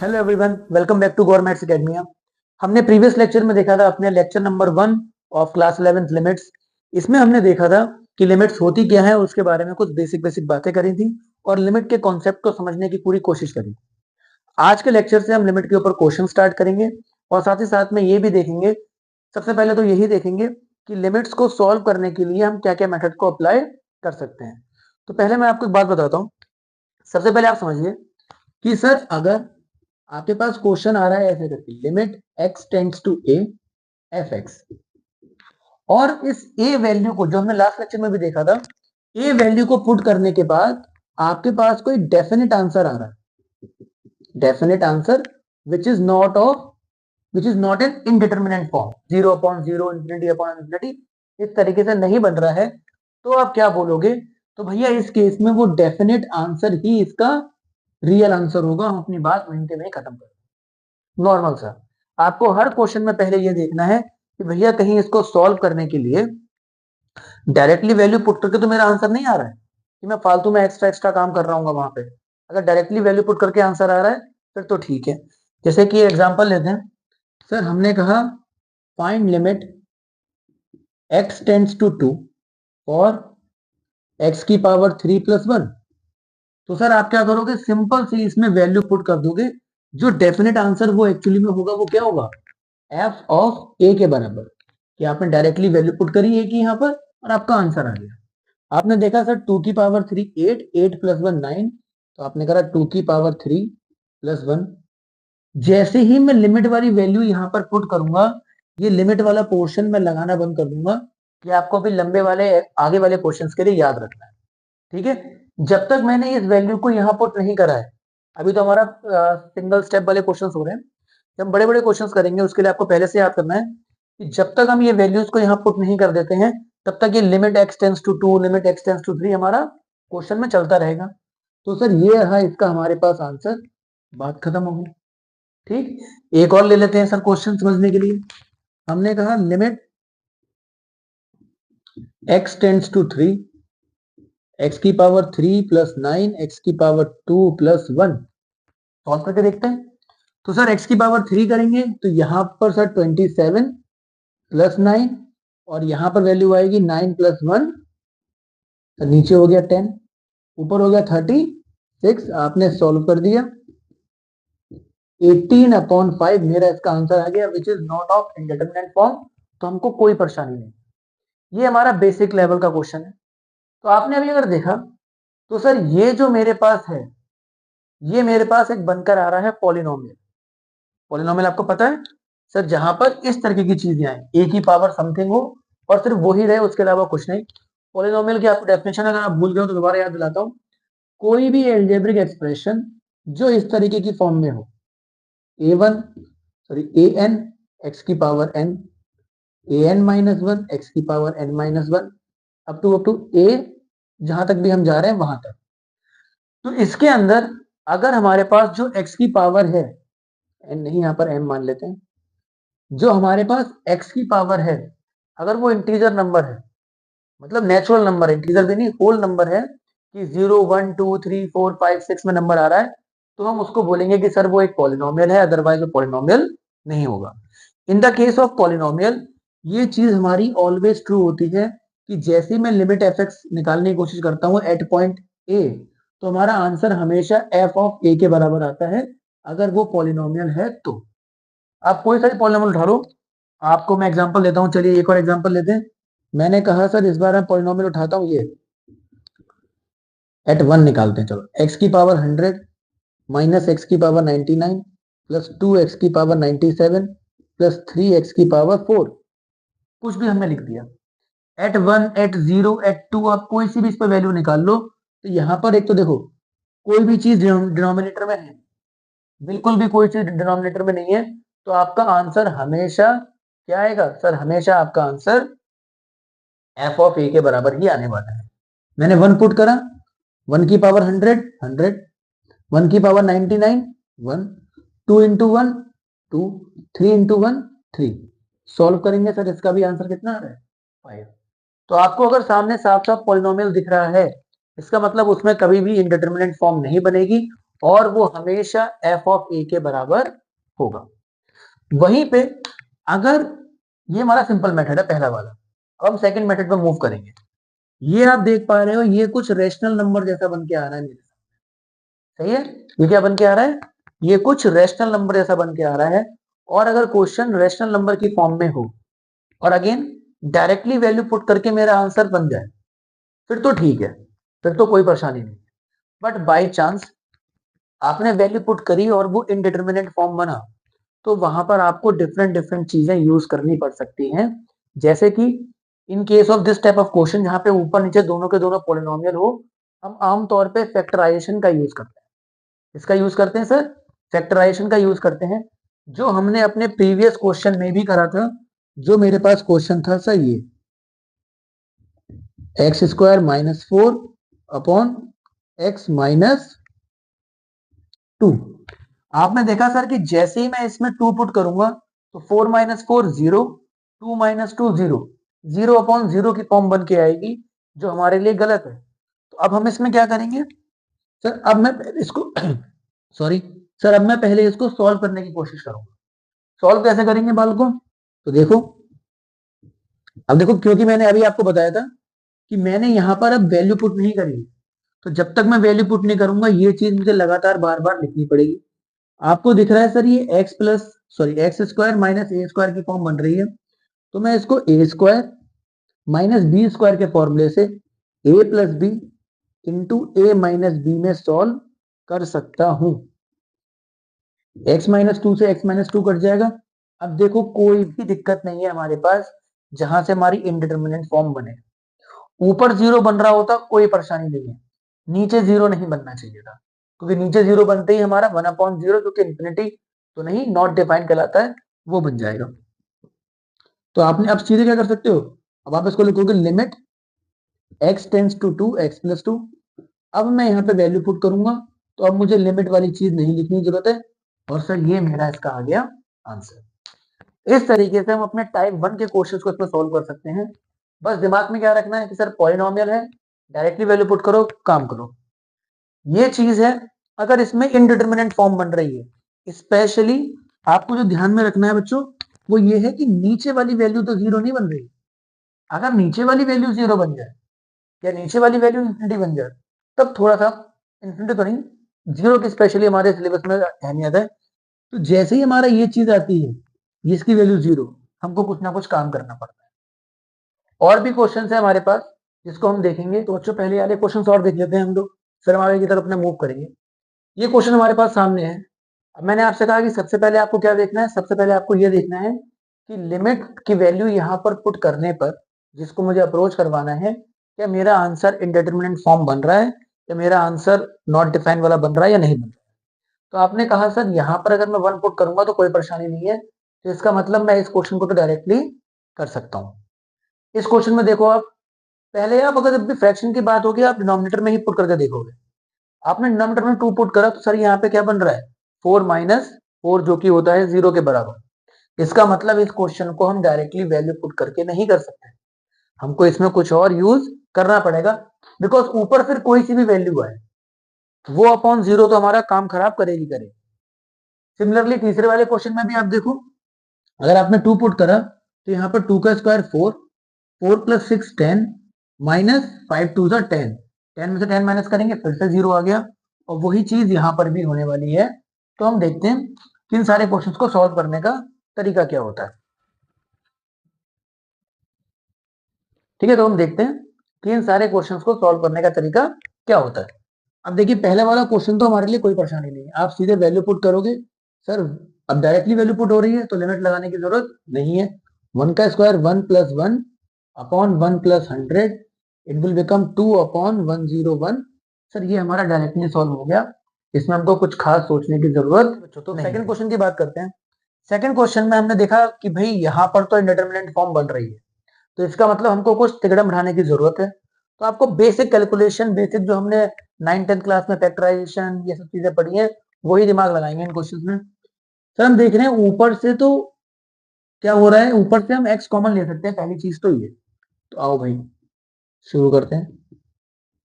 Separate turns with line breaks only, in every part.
Hello everyone, welcome back to government academia. हमने previous lecture में देखा था अपने lecture number 1 of class 11th limits. इसमें हमने देखा था कि लिमिट्स होती क्या है, उसके बारे में कुछ बेसिक बातें करी थी और लिमिट के कॉन्सेप्ट को समझने की पूरी कोशिश करी। आज के लेक्चर से हम लिमिट के ऊपर क्वेश्चन स्टार्ट करेंगे और साथ ही साथ में ये भी देखेंगे। सबसे पहले तो यही देखेंगे कि लिमिट्स को सॉल्व करने के लिए हम क्या क्या मेथड को अप्लाई कर सकते हैं। तो पहले मैं आपको एक बात बताता हूँ। सबसे पहले आप समझिए कि सर अगर आपके पास क्वेश्चन आ रहा है ऐसे करके, limit x tends to a f x, और इस a वैल्यू को जो हमने लास्ट लेक्चर में भी देखा था, a वैल्यू को पुट करने के बाद आपके पास कोई डेफिनेट आंसर आ रहा है, definite answer which is not an indeterminate form, 0/0 infinity upon infinity, इस तरीके से नहीं बन रहा है, तो आप क्या बोलोगे? तो भैया इस केस में वो डेफिनेट आंसर ही इसका रियल आंसर होगा। हम अपनी बात वहीं पे वहीं खत्म कर। नॉर्मल सा आपको हर क्वेश्चन में पहले ये देखना है कि भैया कहीं इसको सॉल्व करने के लिए डायरेक्टली वैल्यू पुट करके तो मेरा आंसर नहीं आ रहा है कि मैं फालतू में एक्स्ट्रा काम कर रहा हूँ वहां पे। अगर डायरेक्टली वैल्यू पुट करके आंसर आ रहा है फिर तो ठीक है। जैसे कि एग्जांपल लेते हैं। सर हमने कहा find limit x tends to 2 और x की पावर 3+1। तो सर आप क्या करोगे? सिंपल सी इसमें वैल्यू पुट कर दोगे। जो डेफिनेट आंसर वो एक्चुअली में होगा वो क्या होगा? एफ ऑफ ए के बराबर। कि आपने डायरेक्टली वैल्यू पुट करी है कि यहाँ पर और आपका आंसर आ गया। आपने देखा सर 2 की पावर 3 8, 8+1 9, तो आपने करा 2 की पावर 3+1। जैसे ही मैं लिमिट वाली वैल्यू यहाँ पर पुट करूंगा, ये लिमिट वाला पोर्शन मैं लगाना बंद कर दूंगा कि आपको अभी लंबे वाले आगे वाले क्वेश्चंस के लिए याद रखना है। ठीक है। जब तक मैंने इस वैल्यू को यहाँ पुट नहीं करा है, अभी तो हमारा सिंगल स्टेप वाले क्वेश्चंस हो रहे हैं। जब बड़े बड़े क्वेश्चंस करेंगे उसके लिए आपको पहले से याद करना है कि जब तक हम ये वैल्यूज को यहाँ पुट नहीं कर देते हैं, तब तक ये limit x tends to 2, limit x tends to 3 हमारा क्वेश्चन में चलता रहेगा। तो सर ये रहा इसका हमारे पास आंसर। बात खत्म हो गई। ठीक। एक और ले लेते हैं सर क्वेश्चन समझने के लिए। हमने कहा limit x tends to 3, x की पावर 3+9, x की पावर 2+1। सॉल्व करके देखते हैं। तो सर x की पावर 3 करेंगे तो यहाँ पर सर 27+9, और यहाँ पर वैल्यू आएगी 9+1, तो नीचे हो गया 10, ऊपर हो गया 36। आपने सॉल्व कर दिया। 18/5 मेरा इसका आंसर आ गया, which is not of indeterminate form. तो हमको कोई परेशानी नहीं। ये हमारा बेसिक लेवल का क्वेश्चन है। तो आपने अभी अगर देखा तो सर ये जो मेरे पास है, ये मेरे पास एक बनकर आ रहा है पॉलिनोमियल। पॉलिनोमियल आपको पता है सर, जहां पर इस तरीके की चीजें आए, ए की पावर समथिंग हो और सिर्फ वही रहे, उसके अलावा कुछ नहीं। पॉलिनोमियल की आपको डेफिनेशन अगर आप भूल गए हो तो दोबारा याद दिलाता हूं। कोई भी एल्जेब्रिक एक्सप्रेशन जो इस तरीके की फॉर्म में हो, an x की पावर n, an-1 x की power n-1, up to a, जहां तक भी हम जा रहे हैं वहां तक। तो इसके अंदर अगर हमारे पास जो x की पावर है, n नहीं यहाँ पर m मान लेते हैं, जो हमारे पास x की पावर है, अगर वो इंटीजर नंबर है, मतलब नेचुरल नंबर है, इंटीजर भी नहीं, होल नंबर है, कि 0 1 2 3 4 5 6 में नंबर आ रहा है, तो हम उसको बोलेंगे कि सर वो एक पॉलिनोमियल है, अदरवाइज वो पॉलिनोमियल नहीं होगा। In the case of polynomial ये चीज हमारी ऑलवेज ट्रू होती है कि जैसे मैं लिमिट एफ एक्स निकालने की कोशिश करता हूँ एट पॉइंट ए, तो हमारा आंसर हमेशा एफ ऑफ ए के बराबर आता है, अगर वो पॉलिनोमियल है तो। आप कोई सारी पॉलिनोमियल उठा लो। आपको मैं एग्जांपल देता हूँ, चलिए एक और एग्जांपल लेते हैं। मैंने कहा सर इस बार मैं पॉलिनोमियल उठाता हूँ, ये एट 1 निकालते हैं। चलो x की पावर 100 माइनस x की पावर 99 प्लस 2x की पावर 97 प्लस 3x की पावर 4। कुछ भी हमने लिख दिया। एट 1, एट 0, एट 2, आप कोई सी भी इस पर वैल्यू निकाल लो। तो यहाँ पर एक तो देखो, कोई भी चीज डिनोमिनेटर में है, बिल्कुल भी कोई चीज डिनोमिनेटर में नहीं है, तो आपका आंसर हमेशा क्या आएगा सर? हमेशा आपका आंसर एफ ऑफ ए के बराबर ही आने वाला है। मैंने 1 पुट करा, 1 की पावर 100 100, 1 की पावर 99 1, 2 इंटू 1 2, 3 इंटू 1 3। सॉल्व करेंगे सर, इसका भी आंसर कितना आ रहा है? 5। तो आपको अगर सामने साफ साफ पॉलिनोमियल दिख रहा है, इसका मतलब उसमें कभी भी इंडिटरमिनेंट फॉर्म नहीं बनेगी, और वो हमेशा एफ ऑफ ए के बराबर होगा। वहीं पे अगर ये हमारा सिंपल मेथड है पहला वाला, अब हम सेकंड मेथड पे मूव करेंगे। ये आप देख पा रहे हो, ये कुछ रेशनल नंबर जैसा बन के आ रहा है मेरे सामने, सही है। ये क्या बन के आ रहा है, ये कुछ रेशनल नंबर जैसा बन के आ रहा है। और अगर क्वेश्चन रेशनल नंबर की फॉर्म में हो और अगेन डायरेक्टली वैल्यू पुट करके मेरा आंसर बन जाए, फिर तो ठीक है, फिर तो कोई परेशानी नहीं। बट बाय चांस आपने वैल्यू पुट करी और वो इनडिटर्मिनेट फॉर्म बना, तो वहां पर आपको डिफरेंट डिफरेंट चीजें यूज करनी पड़ सकती हैं। जैसे कि in case of this type of question जहां पे ऊपर नीचे दोनों के दोनों पॉलिनोमियल हो, हम आमतौर पे फैक्टराइजेशन का यूज करते हैं। इसका यूज करते हैं सर, फैक्टराइजेशन का यूज करते हैं, जो हमने अपने प्रीवियस क्वेश्चन में भी करा था। जो मेरे पास क्वेश्चन था सर, ये x square minus 4 upon x minus 2। आपने देखा सर कि जैसे ही मैं इसमें 2 पुट करूंगा तो 4 माइनस 4 0, 2 माइनस 2 0, 0 अपॉन 0 की फॉर्म बन के आएगी, जो हमारे लिए गलत है। तो अब हम इसमें क्या करेंगे सर, अब मैं इसको सॉरी सर, अब मैं पहले इसको सॉल्व करने की कोशिश करूंगा। सॉल्व कैसे करेंगे बालकों, तो देखो, अब देखो, क्योंकि मैंने अभी आपको बताया था कि मैंने यहां पर अब वैल्यू पुट नहीं करी, तो जब तक मैं वैल्यू पुट नहीं करूंगा ये चीज मुझे लगातार बार बार लिखनी पड़ेगी। आपको दिख रहा है सर, ये एक्स स्क्वायर माइनस ए स्क्वायर की फॉर्म बन रही है। तो मैं इसको ए स्क्वायर माइनस बी स्क्वायर के फॉर्मूले से ए प्लस बी इंटू ए माइनस बी में सॉल्व कर सकता हूं। एक्स माइनस टू से एक्स माइनस टू कट जाएगा। अब देखो, कोई भी दिक्कत नहीं है हमारे पास जहां से हमारी इनडिटर्मिनेट फॉर्म बने। ऊपर जीरो बन रहा होता कोई परेशानी नहीं है, नीचे जीरो नहीं बनना चाहिए था, क्योंकि नीचे जीरो बनते ही हमारा 1/0 जो कि इंफिनिटी तो नहीं, नॉट डिफाइन कहलाता है, वो बन जाएगा। तो आपने अब सीधे क्या कर सकते हो, अब आप इसको लिखोगे limit x tends to 2 x plus 2। अब मैं यहाँ पे वैल्यू पुट करूंगा, तो अब मुझे लिमिट वाली चीज नहीं लिखने की जरूरत है, और सर ये मेरा इसका आ गया आंसर। इस तरीके से हम अपने टाइप 1 के क्वेश्चंस को इसमें सॉल्व कर सकते हैं। बस दिमाग में क्या रखना है कि सर पॉलिनोमियल है, डायरेक्टली वैल्यू पुट करो, काम करो। ये चीज है। अगर इसमें इनडिटर्मिनेंट फॉर्म बन रही है, स्पेशली आपको जो ध्यान में रखना है बच्चों, वो ये है कि नीचे वाली वैल्यू तो जीरो नहीं बन रही। अगर नीचे वाली वैल्यू जीरो बन जाए या नीचे वाली वैल्यू इंफिनिटी बन जाए, तब थोड़ा सा, इंफिनिटी तो नहीं, जीरो की स्पेशली हमारे सिलेबस में अहमियत है। तो जैसे ही हमारा ये चीज आती है, इसकी वैल्यू जीरो, हमको कुछ ना कुछ काम करना पड़ता है। और भी क्वेश्चन है हमारे पास जिसको हम देखेंगे, तो बच्चों पहले वाले क्वेश्चन और देख लेते हैं हम लोग, फिर हम आगे की तरफ अपना मूव करेंगे। ये क्वेश्चन हमारे पास सामने है। अब मैंने आपसे कहा कि सबसे पहले आपको क्या देखना है, सबसे पहले आपको यह देखना है कि लिमिट की वैल्यू यहाँ पर पुट करने पर, जिसको मुझे अप्रोच करवाना है, क्या मेरा आंसर इंडिटर्मिनेंट फॉर्म बन रहा है, या मेरा आंसर नॉट डिफाइंड वाला बन रहा है या नहीं बन रहा है। तो आपने कहा सर यहाँ पर अगर मैं 1 पुट करूंगा तो कोई परेशानी नहीं है, तो इसका मतलब मैं इस क्वेश्चन को तो डायरेक्टली कर सकता हूँ। इस क्वेश्चन में देखो आप, पहले आप अगर जब भी फ्रैक्शन की बात होगी आप डिनोमिनेटर में ही पुट करके देखोगे। आपने डिनोमिनेटर में 2 पुट करा, तो सर यहाँ पे क्या बन रहा है, 4 माइनस 4, जो कि होता है 0 के बराबर। इसका मतलब इस क्वेश्चन को हम डायरेक्टली वैल्यू पुट करके नहीं कर सकते, हमको इसमें कुछ और यूज करना पड़ेगा। बिकॉज ऊपर फिर कोई सी भी वैल्यू आए, वो अपॉन जीरो तो हमारा काम खराब करेगी करेगी। सिमिलरली तीसरे वाले क्वेश्चन में भी आप देखो, अगर आपने 2 पुट करा, तो यहाँ पर 2 का स्क्वायर 4, 4 प्लस 6 10, माइनस 5 टू सा 10, 10 में से 10 माइनस करेंगे फिर से 0 आ गया। और वही चीज यहाँ पर भी होने वाली है। तो हम देखते हैं कि इन सारे क्वेश्चंस को सॉल्व करने का तरीका क्या होता है। ठीक है, तो हम देखते हैं कि इन सारे क्वेश्चंस को सॉल्व करने का तरीका क्या होता है। अब देखिए, पहले वाला क्वेश्चन तो हमारे लिए कोई परेशानी नहीं है, आप सीधे वैल्यू पुट करोगे। सर अब डायरेक्टली वैल्यू पुट हो रही है तो लिमिट लगाने की जरूरत नहीं है। 1 का square 1 plus 1 upon 1 plus 100, it will become 2 upon 101। Sir ये हमारा डायरेक्टली सॉल्व हो गया, इसमें हमको कुछ खास सोचने की जरूरत। तो सेकंड क्वेश्चन की बात करते हैं। सेकंड क्वेश्चन में हमने देखा कि भाई यहाँ पर तो इंडिटरमिनेंट फॉर्म बन रही है, तो इसका मतलब हमको कुछ तिकड़म बढ़ाने की जरूरत है। तो आपको बेसिक कैलकुलेशन, बेसिक जो हमने 9th-10th क्लास में फैक्टराइजेशन ये सब चीजें पढ़ी हैं, वही दिमाग लगाएंगे इन क्वेश्चंस में। सर हम देख रहे हैं ऊपर से तो क्या हो रहा है, ऊपर से हम x कॉमन ले सकते हैं, पहली चीज तो ये। तो आओ भाई शुरू करते हैं।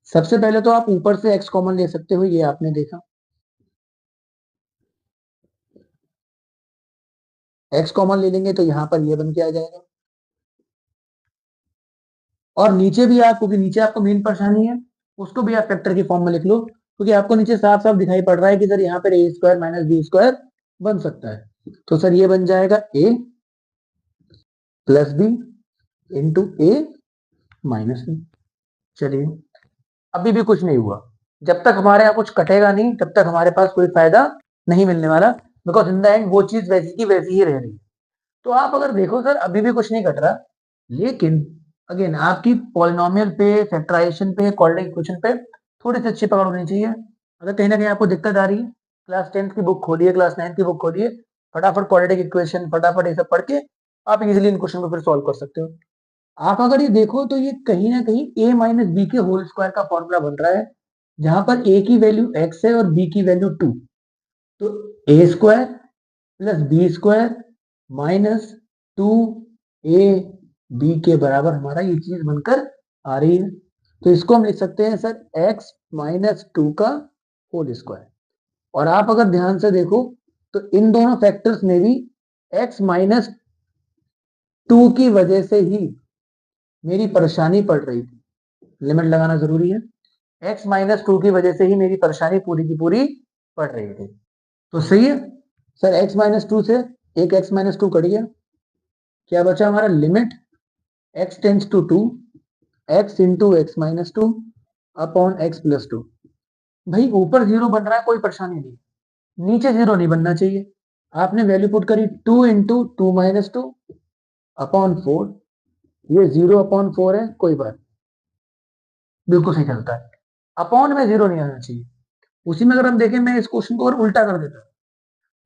सबसे पहले तो आप ऊपर से x कॉमन ले सकते हो, ये आपने देखा। x कॉमन ले लेंगे तो यहाँ पर ये बन के आ जाएगा। और नीचे भी आप, क्योंकि नीचे आपको मेन परेशानी है, उसको भी आप फैक्टर की फॉर्म में लिख लो, क्योंकि आपको नीचे साफ साफ दिखाई पड़ रहा है कि सर यहाँ पर ए स्क्वायर माइनस बी स्क्वायर बन सकता है। तो सर ये बन जाएगा ए प्लस बी इंटू ए माइनस बी। चलिए, अभी भी कुछ नहीं हुआ। जब तक हमारे यहाँ कुछ कटेगा नहीं तब तक हमारे पास कोई फायदा नहीं मिलने वाला, बिकॉज इन द एंड वो चीज वैसी की वैसी ही रह रही है। तो आप अगर देखो सर अभी भी कुछ नहीं कट रहा, लेकिन अगेन आपकी पॉलिनोमियल पे, फैक्टराइजेशन पे, क्वाड्रेटिक इक्वेशन पे थोड़ी सी अच्छी पकड़ होनी चाहिए। अगर कहीं ना कहीं आपको दिक्कत आ रही है, क्लास 10th की बुक खोलिए, क्लास 9th की बुक खोलिए, फटाफट क्वाड्रेटिक इक्वेशन फटाफट ये सब पढ़ के आप इजिली इन क्वेश्चन को फिर सॉल्व कर सकते हो। आप अगर ये देखो तो ये कहीं ना कहीं a माइनस बी के होल स्क्वायर का फॉर्मूला बन रहा है, जहां पर a की वैल्यू x है और b की वैल्यू 2। तो a square plus B square minus 2 a b के बराबर हमारा ये चीज बनकर आ रही है। तो इसको हम लिख सकते हैं सर x माइनस 2 का होल स्क्वायर। और आप अगर ध्यान से देखो तो इन दोनों फैक्टर्स में भी x माइनस 2 की वजह से ही मेरी परेशानी पड़ रही थी। लिमिट लगाना जरूरी है। x माइनस 2 की वजह से ही मेरी परेशानी पूरी की पूरी पड़ रही थी। तो सही है सर, x माइनस 2 से एक x माइनस 2 कट गया, क्या बचा हमारा limit x tends to 2 x into x minus 2 upon x plus 2। भाई ऊपर जीरो बन रहा है कोई परेशानी नहीं, नीचे जीरो नहीं बनना चाहिए। आपने वैल्यू पुट करी 2 इंटू 2 माइनस 2 अपॉन 4, ये 0 अपॉन 4 है, कोई बात बिल्कुल सही चलता है। अपॉन में जीरो नहीं आना चाहिए। उसी में अगर हम देखें, मैं इस क्वेश्चन को और उल्टा कर देता,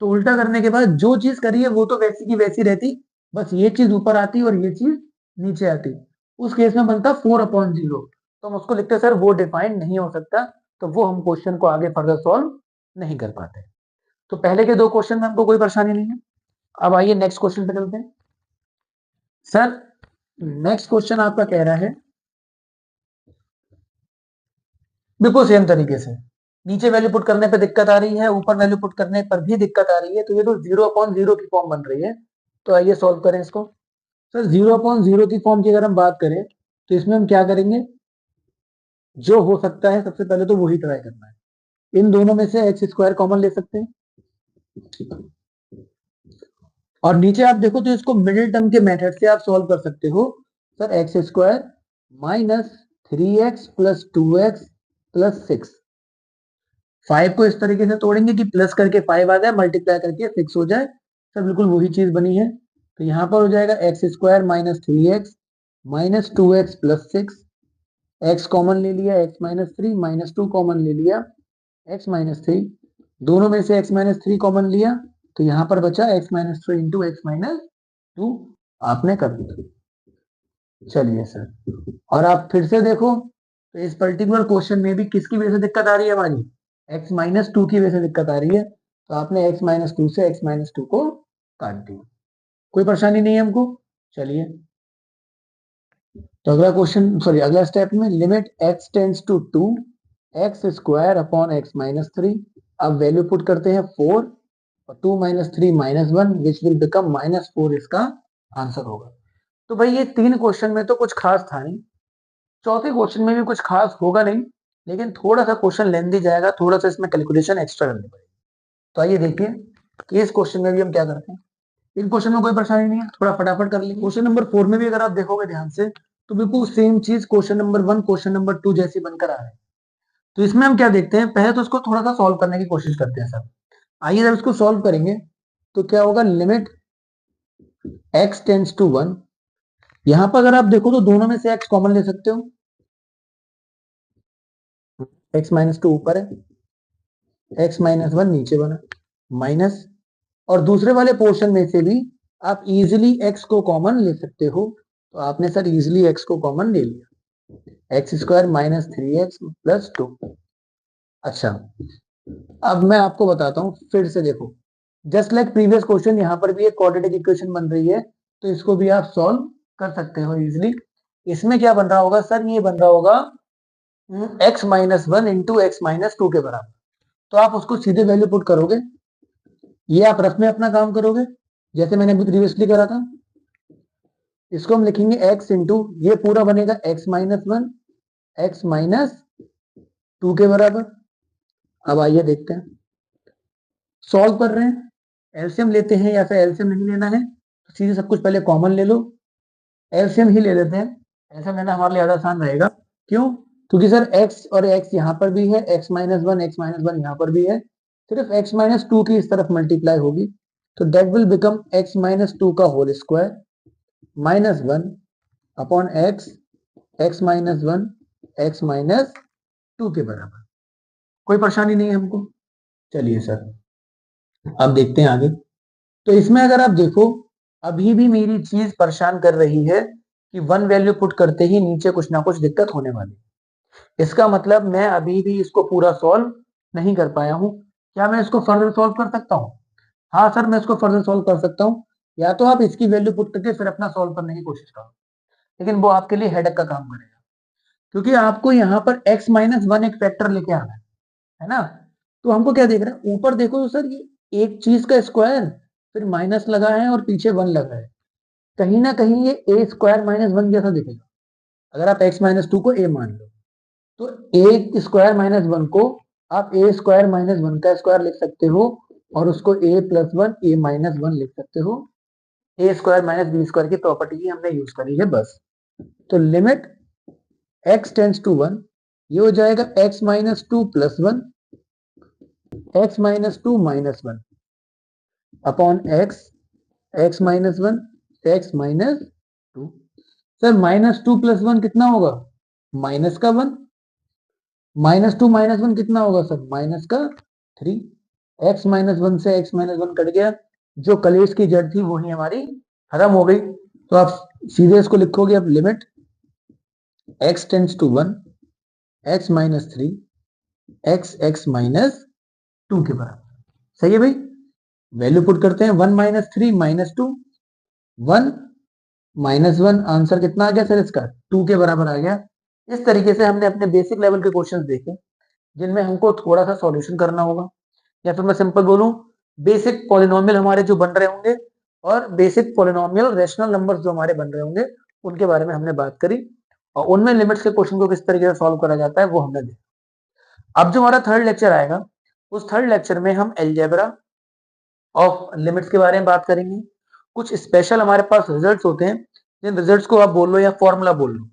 तो उल्टा करने के बाद जो चीज करी है वो तो वैसी की वैसी रहती, बस ये चीज ऊपर आती और ये चीज नीचे आती। उस केस में बनता 4/0। तो हम उसको लिखते सर वो डिफाइंड नहीं हो सकता, तो वो हम क्वेश्चन को आगे फर्दर सॉल्व नहीं कर पाते। तो पहले के दो क्वेश्चन में हमको कोई परेशानी नहीं है। अब आइए नेक्स्ट क्वेश्चन पे चलते हैं। सर नेक्स्ट क्वेश्चन आपका कह रहा है बिल्कुल सेम तरीके से, नीचे वैल्यू पुट करने पे दिक्कत आ रही है, ऊपर वैल्यू पुट करने पर भी दिक्कत आ रही है, तो ये तो 0/0 की फॉर्म बन रही है। तो आइए सॉल्व करें इसको। सर 0/0 की फॉर्म की अगर हम बात करें तो इसमें हम क्या करेंगे, जो हो सकता है सबसे पहले तो वही ट्राई करना है। इन दोनों में से एक्स स्क्वायर कॉमन ले सकते हैं, और नीचे आप देखो तो इसको मिडिल टर्म के मेथड से आप सॉल्व कर सकते हो। Sir x square minus 3x plus 2x plus 6। 5 को इस तरीके से तोड़ेंगे कि प्लस करके 5 आ जाए, मल्टीप्लाई करके 6 हो जाए। सर बिल्कुल वही चीज बनी है। तो यहाँ पर हो जाएगा x square minus 3x minus 2x plus 6। x common ले लिया, x माइनस 3 माइनस 2 कॉमन ले लिया, x माइनस 3। दोनों में से x माइनस 3 कॉमन लिया, तो यहाँ पर बचा x minus 3 into x minus 2। आपने कर दिया। चलिए सर, और आप फिर से देखो तो इस पर्टिकुलर क्वेश्चन में भी किसकी वजह से दिक्कत आ रही है, हमारी x माइनस 2 की वजह से दिक्कत आ रही है। तो आपने x माइनस 2 से x माइनस 2 को काट दिया, कोई परेशानी नहीं है हमको। चलिए, तो अगला क्वेश्चन, सॉरी अगला स्टेप में limit x tends to 2 x square upon x minus 3। अब वैल्यू पुट करते हैं 4, और 2 माइनस 3 माइनस 1 विच विल बिकम -4 इसका आंसर होगा। तो भाई ये तीन क्वेश्चन में तो कुछ खास था नहीं, चौथे क्वेश्चन में भी कुछ खास होगा नहीं, लेकिन थोड़ा सा क्वेश्चन लेंदी जाएगा, थोड़ा सा इसमें कैलकुलेशन एक्स्ट्रा करनी पड़ेगी। तो आइए देखिए कि इस क्वेश्चन में भी हम क्या करते हैं। इन क्वेश्चन में कोई परेशानी नहीं है, थोड़ा फटाफट कर लेंगे। क्वेश्चन नंबर 4 में भी अगर आप देखोगे ध्यान से तो बिल्कुल सेम चीज क्वेश्चन नंबर 1 क्वेश्चन नंबर 2 जैसी बनकर आ रहा है। तो इसमें हम क्या देखते हैं, पहले तो इसको थोड़ा सा सॉल्व करने की कोशिश करते हैं सर। आइए जब इसको सॉल्व करेंगे तो क्या होगा, लिमिट x टेंस टू 1। यहां पर अगर आप देखो तो दोनों में से x कॉमन ले सकते हो, x माइनस 2 ऊपर है, x माइनस 1 नीचे बना, माइनस, और दूसरे वाले पोर्शन में से भी आप इजिली x को कॉमन ले सकते हो। तो आपने सर इजिली x को कॉमन ले लिया, x square minus 3x plus 2। अच्छा, अब मैं आपको बताता हूं, फिर से देखो, जस्ट लाइक प्रीवियस क्वेश्चन यहाँ पर भी एक क्वाड्रेटिक इक्वेशन बन रही है, तो इसको भी आप सॉल्व कर सकते हो इजिली। इसमें क्या बन रहा होगा सर, ये बन रहा होगा x minus 1 into x minus 2 के बराबर। तो आप उसको सीधे वैल्यू पुट करोगे, ये आप रफ में अपना काम करोगे, जैसे मैंने अभी प्रीवियसली करा था। इसको हम लिखेंगे x इंटू, ये पूरा बनेगा x minus one, x minus two के बराबर। अब आइए देखते हैं, सॉल्व कर रहे हैं, एलसीएम लेते हैं या फिर एलसीएम नहीं लेना है तो सीधे सब कुछ पहले कॉमन ले लो, एलसीएम ही ले लेते हैं। एलसीएम लेना हमारे लिए ज्यादा आसान रहेगा। क्यों? क्योंकि सर x और x यहाँ पर भी है, x माइनस वन यहाँ पर भी है, सिर्फ x माइनस टू की इस तरफ मल्टीप्लाई होगी, तो that will become x minus two का whole square minus one upon x, x minus one, x minus two के बराबर। कोई परेशानी नहीं है हमको। चलिए सर, अब देखते हैं आगे। तो इसमें अगर आप देखो, अभी भी मेरी चीज परेशान कर रही है कि वन वैल्यू पुट करते ही नीचे कुछ ना कुछ दिक्कत होने वाली। इसका मतलब मैं अभी भी इसको पूरा सॉल्व नहीं कर पाया हूं। क्या मैं इसको फर्दर सॉल्व कर सकता हूं? हाँ सर, मैं इसको फर्दर सॉल्व कर सकता हूं। या तो आप इसकी वैल्यू पुट करके फिर अपना सॉल्व करने की कोशिश करो, लेकिन वो आपके लिए हेडेक का काम करेगा, क्योंकि आपको यहाँ पर x माइनस वन एक फैक्टर लेके आना है ना। तो हमको क्या देख रहा है, ऊपर देखो तो सर ये एक चीज का स्क्वायर, फिर माइनस लगा है और पीछे वन लगा है, कहीं ना कहीं ये ए स्क्वायर माइनस वन जैसा दिखेगा। अगर आप x माइनस टू को a मान लो तो ए स्क्वायर माइनस वन को आप ए स्क्वायर माइनस वन का स्क्वायर लिख सकते हो, और उसको a plus one A minus one लिख सकते हो। A square minus B square की प्रॉपर्टी ही हमने यूज करी है बस। तो limit x tends to one, ये हो जाएगा x minus two plus one, x minus two minus one upon x, x minus one, x minus two. Sir minus two plus one कितना होगा? माइनस का one. Minus two minus one कितना होगा sir? Minus का three. X minus one से x minus one cut गया, जो कलेश की जड़ थी वही हमारी खत्म हो गई। तो आप सीधे इसको लिखोगे अब limit x tends to one, x minus three, x minus two के बराबर। सही है भाई। वैल्यू पुट करते हैं, one minus three minus two, one minus one, answer कितना आ गया सर इसका? टू के बराबर आ गया। इस तरीके से हमने अपने बेसिक लेवल के क्वेश्चंस देखे, जिनमें हमको थोड़ा सा सॉल्यूशन करना होगा, या फिर मैं सिंपल बोलूं, बेसिक पॉलिनोमियल हमारे जो बन रहे होंगे और बेसिक पॉलिनोमियल रैशनल नंबर्स जो हमारे बन रहे होंगे, उनके बारे में हमने बात करी, और उनमें लिमिट्स के क्वेश्चन को किस तरीके से सॉल्व करा जाता है वो हमने देखा। अब जो हमारा थर्ड लेक्चर आएगा, उस थर्ड लेक्चर में हम अलजेब्रा ऑफ लिमिट्स के बारे में बात करेंगे। कुछ स्पेशल हमारे पास रिजल्ट्स होते हैं, जिन रिजल्ट्स को आप बोल लो या फॉर्मूला बोल लो,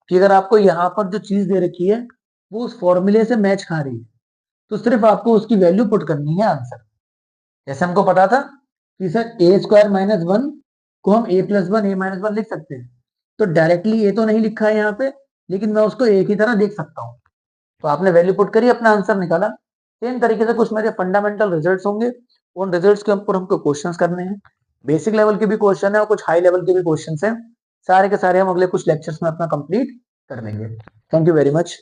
कि अगर आपको यहाँ पर जो चीज दे रखी है वो उस फॉर्मूले से मैच खा रही है, तो सिर्फ आपको उसकी वैल्यू पुट करनी है आंसर। जैसे हमको पता था कि सर ए स्क्वायर माइनस वन को हम ए plus one A minus one लिख सकते हैं, तो डायरेक्टली ए तो नहीं लिखा है यहाँ पे, लेकिन मैं उसको ए की तरह देख सकता हूँ। तो आपने वैल्यू पुट करी, अपना आंसर निकाला। सेम तरीके से कुछ मेरे फंडामेंटल रिजल्ट्स होंगे, उन रिजल्ट्स के ऊपर हमको क्वेश्चंस करने हैं। बेसिक लेवल के भी क्वेश्चन है और कुछ हाई लेवल के भी क्वेश्चंस हैं। सारे के सारे हम अगले कुछ लेक्चर्स में अपना कंप्लीट कर लेंगे। Thank you very much.